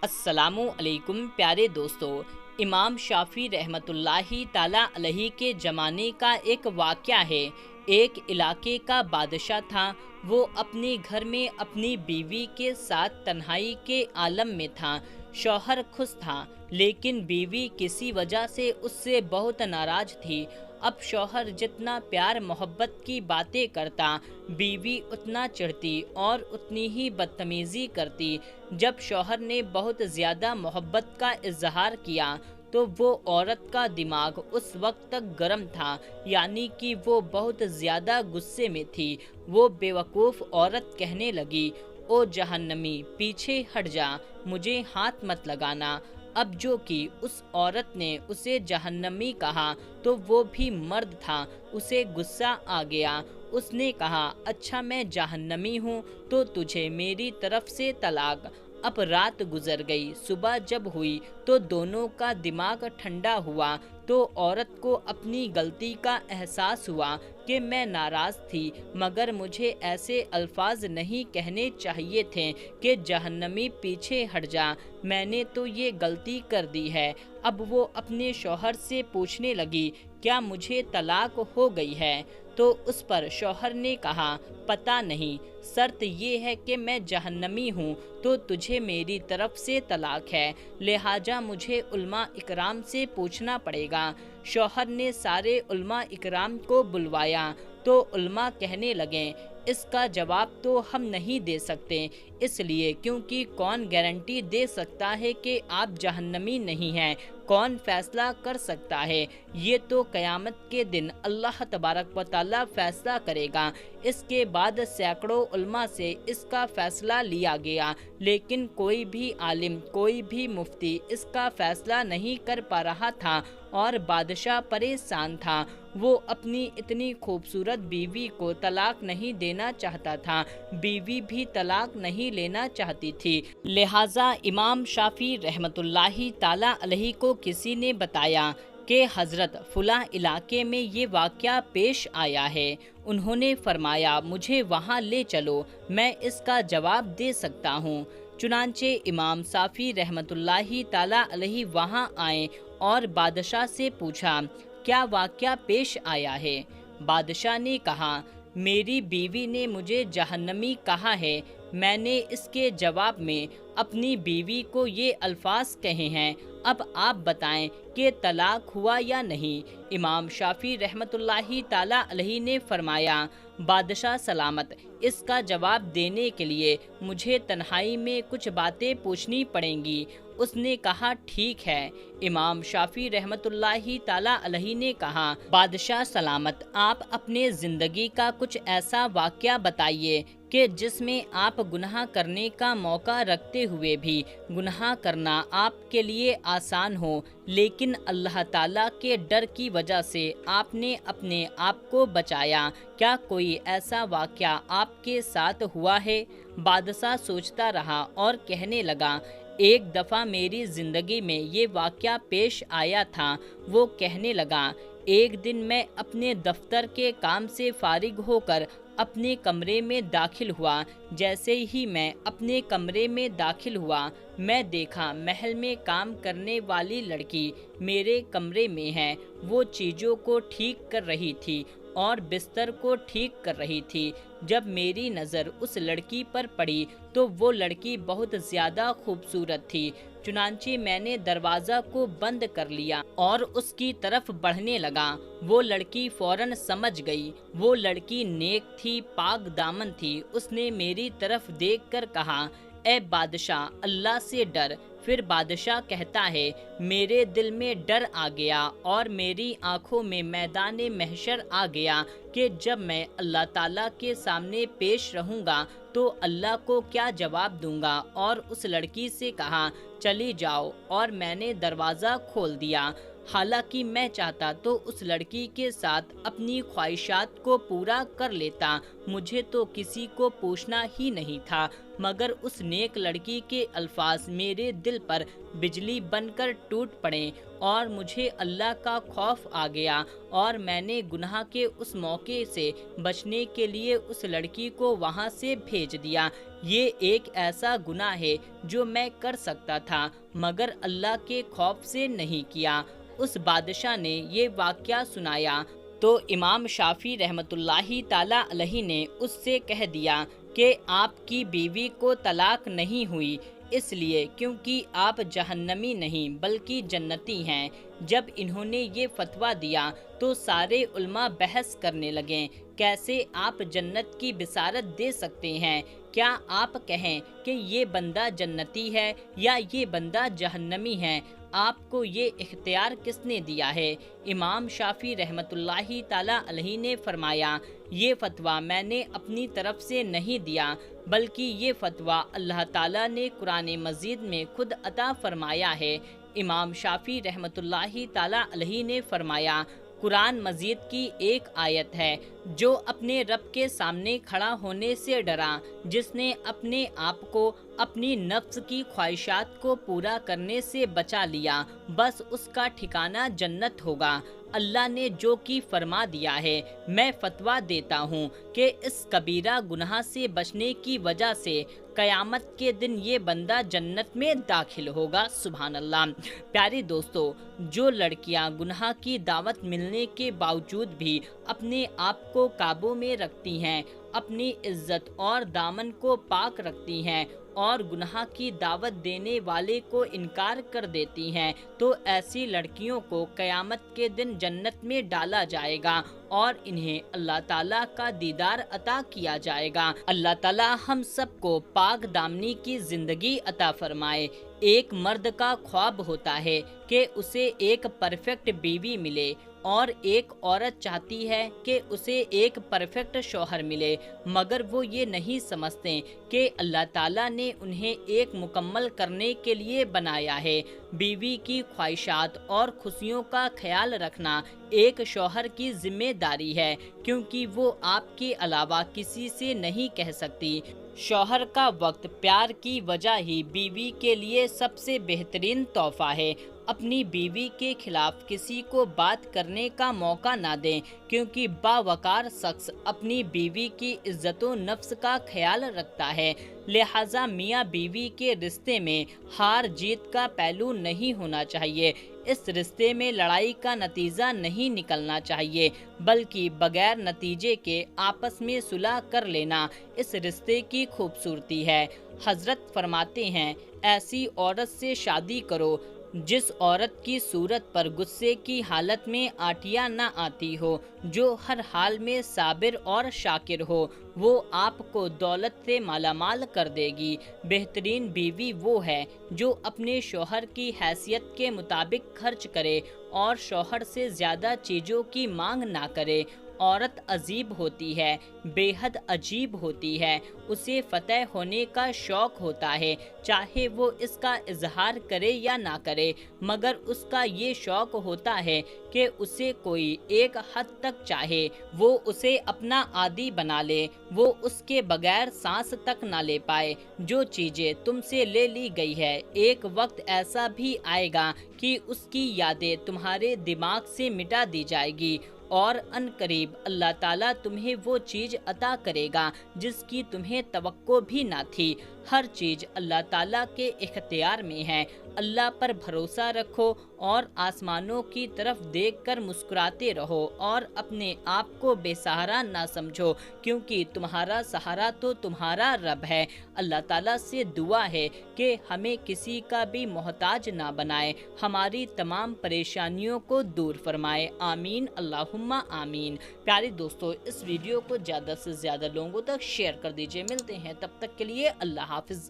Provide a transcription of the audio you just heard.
अस्सलामु अलैकुम प्यारे दोस्तों। इमाम शाफी रहमतुल्लाहि ताला अलैहि के ज़माने का एक वाक़या है। एक इलाके का बादशाह था। वो अपने घर में अपनी बीवी के साथ तन्हाई के आलम में था। शौहर खुश था, लेकिन बीवी किसी वजह से उससे बहुत नाराज़ थी। अब शौहर जितना प्यार मोहब्बत की बातें करता, बीवी उतना चिढ़ती और उतनी ही बदतमीज़ी करती। जब शौहर ने बहुत ज़्यादा मोहब्बत का इजहार किया तो वो औरत का दिमाग उस वक्त तक गर्म था, यानी कि वो बहुत ज़्यादा गुस्से में थी। वो बेवकूफ़ औरत कहने लगी, ओ जहन्नमी, पीछे हट जा, मुझे हाथ मत लगाना। अब जो कि उस औरत ने उसे जहन्नमी कहा तो वो भी मर्द था, उसे गुस्सा आ गया। उसने कहा, अच्छा मैं जहन्नमी हूँ तो तुझे मेरी तरफ से तलाक। अब रात गुजर गई। सुबह जब हुई तो दोनों का दिमाग ठंडा हुआ। तो औरत को अपनी गलती का एहसास हुआ कि मैं नाराज़ थी, मगर मुझे ऐसे अल्फाज नहीं कहने चाहिए थे कि जहन्नमी पीछे हट जा, मैंने तो ये गलती कर दी है। अब वो अपने शौहर से पूछने लगी, क्या मुझे तलाक हो गई है? तो उस पर शौहर ने कहा, पता नहीं, शर्त ये है कि मैं जहन्नमी हूँ तो तुझे मेरी तरफ से तलाक है, लिहाजा मुझे उल्मा इकराम से पूछना पड़ेगा। शौहर ने सारे उल्मा इकराम को बुलवाया तो उल्मा कहने लगे, इसका जवाब तो हम नहीं दे सकते, इसलिए क्योंकि कौन गारंटी दे सकता है कि आप जहन्नमी नहीं हैं? कौन फैसला कर सकता है? ये तो क़यामत के दिन अल्लाह तबारक व तआला फैसला करेगा। इसके बाद सैकड़ों उल्मा से इसका फैसला लिया गया, लेकिन कोई भी आलिम, कोई भी मुफ्ती इसका फैसला नहीं कर पा रहा था और बादशाह परेशान था। वो अपनी इतनी खूबसूरत बीवी को तलाक नहीं देना चाहता था, बीवी भी तलाक नहीं लेना चाहती थी। लिहाजा इमाम शाफी रहमतुल्लाहि ताला अलैहि को किसी ने बताया कि हज़रत फुला इलाके में ये वाक़या पेश आया है। उन्होंने फरमाया, मुझे वहाँ ले चलो, मैं इसका जवाब दे सकता हूँ। चुनांचे इमाम शाफी रहमतुल्लाहि ताला अलैहि वहाँ आए और बादशाह से पूछा, क्या वाक़या पेश आया है? बादशाह ने कहा, मेरी बीवी ने मुझे जहन्नमी कहा है। मैंने इसके जवाब में अपनी बीवी को ये अल्फाज कहे हैं। अब आप बताएं कि तलाक हुआ या नहीं? इमाम शाफी रहमतुल्लाहि ताला अलैहि ने फरमाया, बादशाह सलामत, इसका जवाब देने के लिए मुझे तन्हाई में कुछ बातें पूछनी पड़ेंगी। उसने कहा, ठीक है। इमाम शाफी रहमतुल्लाहि ताला अलैहि ने कहा, बादशाह सलामत, आप अपने ज़िंदगी का कुछ ऐसा वाक़या बताइए कि जिसमें आप गुनाह करने का मौका रखते हुए भी गुनाह करना आपके लिए आसान हो, लेकिन अल्लाह ताला के डर की वजह से आपने अपने आप को बचाया। क्या कोई ऐसा वाक़या आपके साथ हुआ है? बादशाह सोचता रहा और कहने लगा, एक दफ़ा मेरी ज़िंदगी में ये वाक़या पेश आया था। वो कहने लगा, एक दिन मैं अपने दफ्तर के काम से फारिग होकर अपने कमरे में दाखिल हुआ। जैसे ही मैं अपने कमरे में दाखिल हुआ, मैं देखा महल में काम करने वाली लड़की मेरे कमरे में है। वो चीज़ों को ठीक कर रही थी और बिस्तर को ठीक कर रही थी। जब मेरी नज़र उस लड़की पर पड़ी तो वो लड़की बहुत ज़्यादा खूबसूरत थी। चुनांचे मैंने दरवाज़ा को बंद कर लिया और उसकी तरफ बढ़ने लगा। वो लड़की फ़ौरन समझ गई। वो लड़की नेक थी, पाक दामन थी। उसने मेरी तरफ देखकर कहा, ए बादशाह, अल्लाह से डर। फिर बादशाह कहता है, मेरे दिल में डर आ गया और मेरी आंखों में मैदान महशर आ गया कि जब मैं अल्लाह ताला के सामने पेश रहूँगा तो अल्लाह को क्या जवाब दूंगा। और उस लड़की से कहा, चली जाओ, और मैंने दरवाज़ा खोल दिया। हालांकि मैं चाहता तो उस लड़की के साथ अपनी ख्वाहिशात को पूरा कर लेता, मुझे तो किसी को पूछना ही नहीं था, मगर उस नेक लड़की के अल्फाज मेरे दिल पर बिजली बनकर टूट पड़े और मुझे अल्लाह का खौफ आ गया और मैंने गुनाह के उस मौके से बचने के लिए उस लड़की को वहाँ से भेज दिया। یہ ایک ایسا گناہ ہے جو میں کر سکتا تھا مگر اللہ کے خوف سے نہیں کیا۔ اس بادشاہ نے یہ واقعہ سنایا تو امام شافعی رحمۃ اللہ تعالیٰ علیہ نے اس سے کہہ دیا کہ آپ کی بیوی کو طلاق نہیں ہوئی اس لیے کیونکہ آپ جہنمی نہیں بلکہ جنتی ہیں۔ جب انہوں نے یہ فتویٰ دیا تو سارے علماء بحث کرنے لگے، کیسے آپ جنت کی بشارت دے سکتے ہیں؟ کیا آپ کہیں کہ یہ بندہ جنتی ہے یا یہ بندہ جہنمی ہے؟ آپ کو یہ اختیار کس نے دیا ہے؟ امام شافعی رحمۃ اللہ تعالیٰ علیہ نے فرمایا، یہ فتویٰ میں نے اپنی طرف سے نہیں دیا بلکہ یہ فتویٰ اللہ تعالیٰ نے قرآن مجید میں خود عطا فرمایا ہے۔ امام شافعی رحمۃ اللہ تعالیٰ علیہ نے فرمایا، قرآن مجید کی ایک آیت ہے، جو اپنے رب کے سامنے کھڑا ہونے سے ڈرا، جس نے اپنے آپ کو اپنی نفس کی خواہشات کو پورا کرنے سے بچا لیا، بس اس کا ٹھکانہ جنت ہوگا۔ اللہ نے جو کی فرما دیا ہے، میں فتویٰ دیتا ہوں کہ اس کبیرہ گناہ سے بچنے کی وجہ سے قیامت کے دن یہ بندہ جنت میں داخل ہوگا۔ سبحان اللہ۔ پیارے دوستو، جو لڑکیاں گناہ کی دعوت ملنے کے باوجود بھی اپنے آپ کو قابو میں رکھتی ہیں، اپنی عزت اور دامن کو پاک رکھتی ہیں اور گناہ کی دعوت دینے والے کو انکار کر دیتی ہیں، تو ایسی لڑکیوں کو قیامت کے دن جنت میں ڈالا جائے گا اور انہیں اللہ تعالیٰ کا دیدار عطا کیا جائے گا۔ اللہ تعالیٰ ہم سب کو پاک دامنی کی زندگی عطا فرمائے۔ ایک مرد کا خواب ہوتا ہے کہ اسے ایک پرفیکٹ بیوی ملے، اور ایک عورت چاہتی ہے کہ اسے ایک پرفیکٹ شوہر ملے، مگر وہ یہ نہیں سمجھتے کہ اللہ تعالیٰ نے انہیں ایک مکمل کرنے کے لیے بنایا ہے۔ بیوی کی خواہشات اور خوشیوں کا خیال رکھنا ایک شوہر کی ذمہ داری ہے، کیونکہ وہ آپ کے علاوہ کسی سے نہیں کہہ سکتی۔ شوہر کا وقت پیار کی وجہ ہی بیوی کے لیے سب سے بہترین تحفہ ہے۔ اپنی بیوی کے خلاف کسی کو بات کرنے کا موقع نہ دیں، کیونکہ باوقار شخص اپنی بیوی کی عزت و نفس کا خیال رکھتا ہے۔ لہٰذا میاں بیوی کے رشتے میں ہار جیت کا پہلو نہیں ہونا چاہیے۔ اس رشتے میں لڑائی کا نتیجہ نہیں نکلنا چاہیے، بلکہ بغیر نتیجے کے آپس میں صلح کر لینا اس رشتے کی خوبصورتی ہے۔ حضرت فرماتے ہیں، ایسی عورت سے شادی کرو جس عورت کی صورت پر غصے کی حالت میں آٹیاں نہ آتی ہو، جو ہر حال میں صابر اور شاکر ہو، وہ آپ کو دولت سے مالا مال کر دے گی۔ بہترین بیوی وہ ہے جو اپنے شوہر کی حیثیت کے مطابق خرچ کرے اور شوہر سے زیادہ چیزوں کی مانگ نہ کرے۔ عورت عجیب ہوتی ہے، بے حد عجیب ہوتی ہے، اسے فتح ہونے کا شوق ہوتا ہے، چاہے وہ اس کا اظہار کرے یا نہ کرے، مگر اس کا یہ شوق ہوتا ہے کہ اسے کوئی ایک حد تک چاہے، وہ اسے اپنا عادی بنا لے، وہ اس کے بغیر سانس تک نہ لے پائے۔ جو چیزیں تم سے لے لی گئی ہے، ایک وقت ایسا بھی آئے گا کہ اس کی یادیں تمہارے دماغ سے مٹا دی جائے گی، اور ان قریب اللہ تعالیٰ تمہیں وہ چیز عطا کرے گا جس کی تمہیں توقع بھی نہ تھی۔ ہر چیز اللہ تعالیٰ کے اختیار میں ہے۔ اللہ پر بھروسہ رکھو اور آسمانوں کی طرف دیکھ کر مسکراتے رہو اور اپنے آپ کو بے سہارا نہ سمجھو، کیونکہ تمہارا سہارا تو تمہارا رب ہے۔ اللہ تعالیٰ سے دعا ہے کہ ہمیں کسی کا بھی محتاج نہ بنائے، ہماری تمام پریشانیوں کو دور فرمائے۔ آمین اللہم آمین۔ پیارے دوستو، اس ویڈیو کو زیادہ سے زیادہ لوگوں تک شیئر کر دیجیے۔ ملتے ہیں تب تک کے لیے اللہ حافظ۔